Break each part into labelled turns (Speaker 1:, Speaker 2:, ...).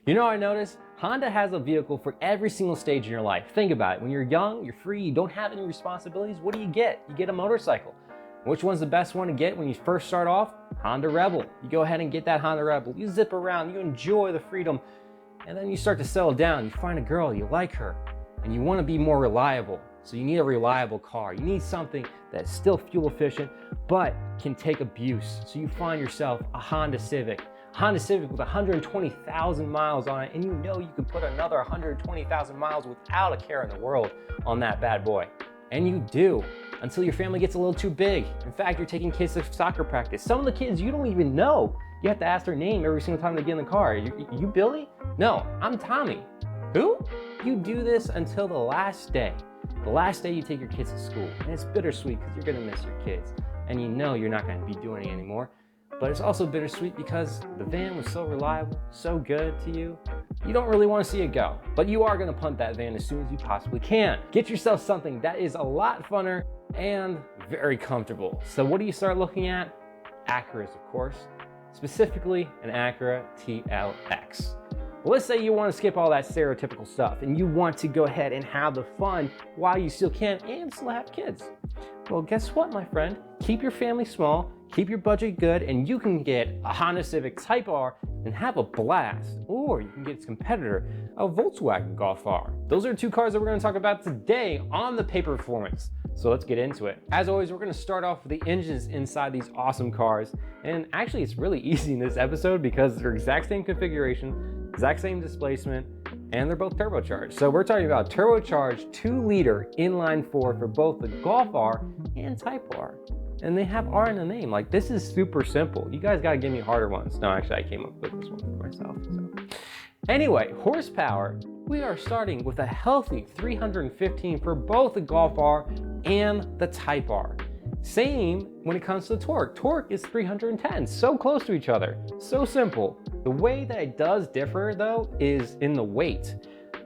Speaker 1: You know, I noticed Honda has a vehicle for every single stage in your life. Think about it. When you're young, you're free, you don't have any responsibilities, what do? You get a motorcycle. Which one's the best one to get when you first start off? Honda Rebel. You go ahead and get that Honda Rebel. You zip around, you enjoy the freedom, and then you start to settle down. You find a girl, you like her, and you want to be more reliable. So you need a reliable car. You need something that's still fuel efficient, but can take abuse. So you find yourself a Honda Civic. Honda Civic with 120,000 miles on it, and you know you can put another 120,000 miles without a care in the world on that bad boy. And you do, until your family gets a little too big. In fact, you're taking kids to soccer practice. Some of the kids you don't even know. You have to ask their name every single time they get in the car. You Billy? No, I'm Tommy. Who? You do this until the last day. The last day you take your kids to school. And it's bittersweet because you're gonna miss your kids. And you know you're not gonna be doing it anymore. But it's also bittersweet because the van was so reliable, so good to you, you don't really want to see it go. But you are going to punt that van as soon as you possibly can. Get yourself something that is a lot funner and very comfortable. So what do you start looking at? Acuras, of course. Specifically, an Acura TLX. Well, let's say you want to skip all that stereotypical stuff and you want to go ahead and have the fun while you still can and still have kids. Well, guess what, my friend? Keep your family small, keep your budget good, and you can get a Honda Civic Type R and have a blast. Or you can get its competitor, a Volkswagen Golf R. Those are two cars that we're going to talk about today on the Paper Performance. So let's get into it. As always, we're going to start off with the engines inside these awesome cars. And actually, it's really easy in this episode because they're exact same configuration, exact same displacement, and they're both turbocharged. So we're talking about turbocharged 2-liter inline-4 for both the Golf R and Type R. And they have R in the name. Like, this is super simple. You guys gotta give me harder ones. No, actually, I came up with this one for myself. So. Anyway, horsepower, we are starting with a healthy 315 for both the Golf R and the Type R. Same when it comes to torque. Torque is 310, so close to each other, so simple. The way that it does differ though is in the weight.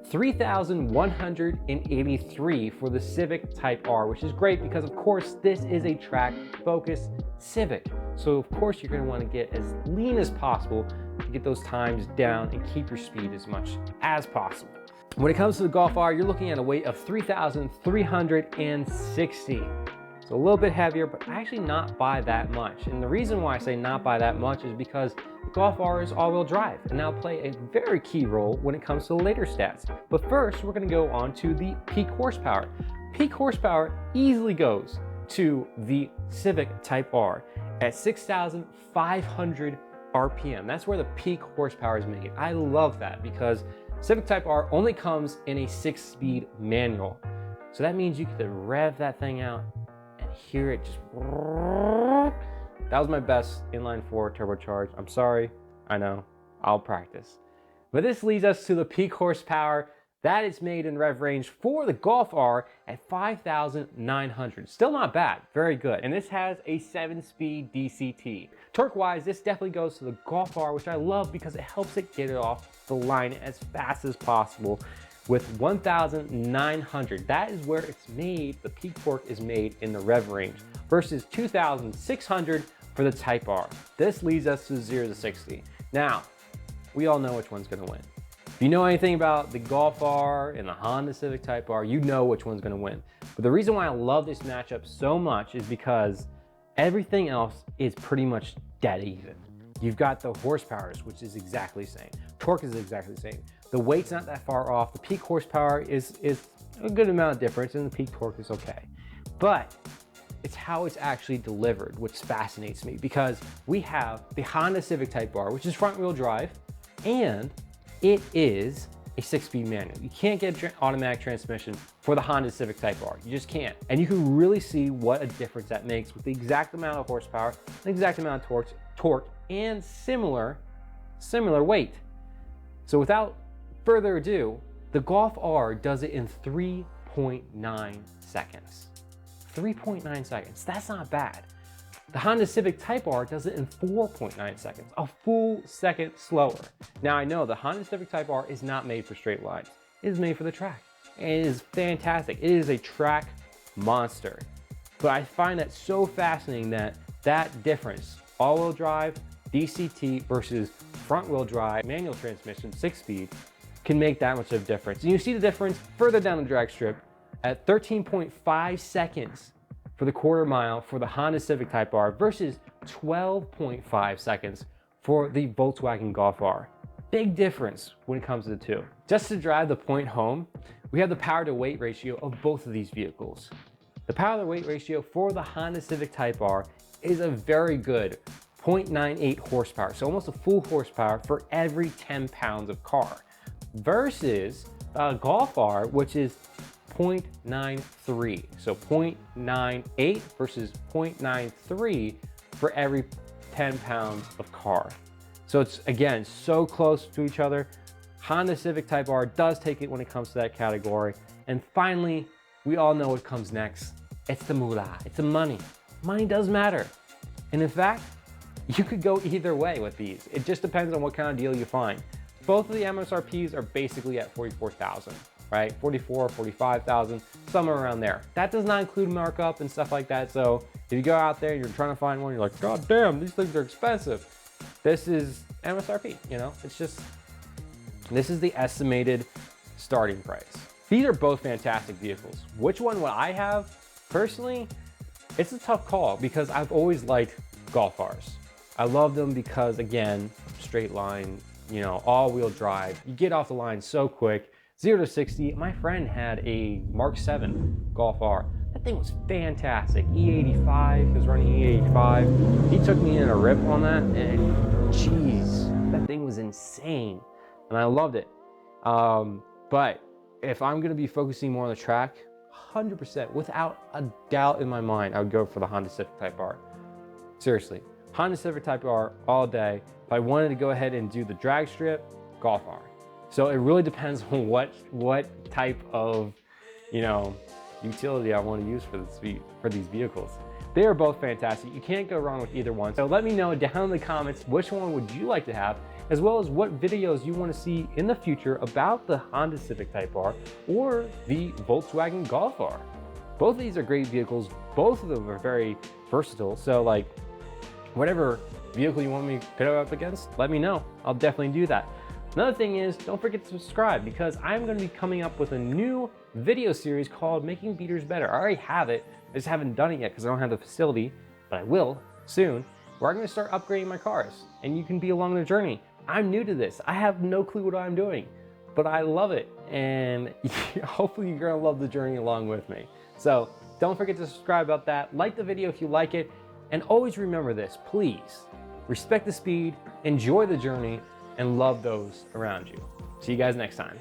Speaker 1: 3,183 for the Civic Type R, which is great because of course this is a track-focused Civic. So of course you're gonna wanna get as lean as possible to get those times down and keep your speed as much as possible. When it comes to the Golf R, you're looking at a weight of 3,360. So a little bit heavier, but actually not by that much. And the reason why I say not by that much is because the Golf R is all-wheel drive and now play a very key role when it comes to the later stats. But first, we're gonna go on to the peak horsepower. Peak horsepower easily goes to the Civic Type R at 6,500 RPM. That's where the peak horsepower is made. I love that because Civic Type R only comes in a 6-speed manual. So that means you can rev that thing out and hear it just. That was my best inline-4 turbocharged. I'm sorry, I know, I'll practice. But this leads us to the peak horsepower that is made in rev range for the Golf R at 5,900. Still not bad, very good. And this has a 7-speed DCT. Torque-wise, this definitely goes to the Golf R, which I love because it helps it get it off the line as fast as possible with 1,900. That is where it's made, the peak torque is made in the rev range versus 2,600 for the Type R. This leads us to 0 to 60. Now, we all know which one's gonna win. If you know anything about the Golf R and the Honda Civic Type R, you know which one's gonna win. But the reason why I love this matchup so much is because everything else is pretty much dead even. You've got the horsepowers, which is exactly the same. Torque is exactly the same. The weight's not that far off. The peak horsepower is a good amount of difference and the peak torque is okay. But it's how it's actually delivered, which fascinates me because we have the Honda Civic Type R, which is front wheel drive, and it is a 6-speed manual. You can't get automatic transmission for the Honda Civic Type R. You just can't. And you can really see what a difference that makes with the exact amount of horsepower, the exact amount of torque, and similar weight. So without further ado, the Golf R does it in 3.9 seconds. 3.9 seconds, that's not bad. The Honda Civic Type R does it in 4.9 seconds, a full second slower. Now I know the Honda Civic Type R is not made for straight lines. It is made for the track. And it is fantastic. It is a track monster. But I find that so fascinating that difference, all-wheel drive, DCT versus front wheel drive, manual transmission, 6-speed, can make that much of a difference. And you see the difference further down the drag strip at 13.5 seconds for the quarter mile for the Honda Civic Type R versus 12.5 seconds for the Volkswagen Golf R. Big difference when it comes to the two. Just to drive the point home, we have the power to weight ratio of both of these vehicles. The power to weight ratio for the Honda Civic Type R is a very good 0.98 horsepower, so almost a full horsepower for every 10 pounds of car, versus a Golf R, which is 0.93. So 0.98 versus 0.93 for every 10 pounds of car. So it's, again, so close to each other. Honda Civic Type R does take it when it comes to that category. And finally, we all know what comes next. It's the moolah, it's the money. Money does matter. And in fact, you could go either way with these. It just depends on what kind of deal you find. Both of the MSRPs are basically at $44,000, right? 44, 45,000, somewhere around there. That does not include markup and stuff like that. So if you go out there, you're trying to find one, you're like, God damn, these things are expensive. This is MSRP, you know? It's just, this is the estimated starting price. These are both fantastic vehicles. Which one would I have? Personally, it's a tough call because I've always liked Golf Rs. I love them because, again, straight line, you know, all-wheel drive. You get off the line so quick. 0 to 60. My friend had a Mark 7 Golf R. That thing was fantastic. E85, he was running E85. He took me in a rip on that, and geez, that thing was insane. And I loved it. But if I'm gonna be focusing more on the track, 100%, without a doubt in my mind, I would go for the Honda Civic Type R. Seriously, Honda Civic Type R all day. If I wanted to go ahead and do the drag strip, Golf R. So it really depends on what type of, you know, utility I want to use for these vehicles. They are both fantastic. You can't go wrong with either one. So let me know down in the comments which one would you like to have, as well as what videos you want to see in the future about the Honda Civic Type R or the Volkswagen Golf R. Both of these are great vehicles. Both of them are very versatile. So like, whatever vehicle you want me to pit up against, let me know. I'll definitely do that. Another thing is, don't forget to subscribe because I'm going to be coming up with a new video series called Making Beaters Better. I already have it. I just haven't done it yet because I don't have the facility, but I will soon. Where I'm going to start upgrading my cars and you can be along the journey. I'm new to this. I have no clue what I'm doing, but I love it. And hopefully you're going to love the journey along with me. So don't forget to subscribe about that. Like the video if you like it. And always remember this, please. Respect the speed, enjoy the journey, and love those around you. See you guys next time.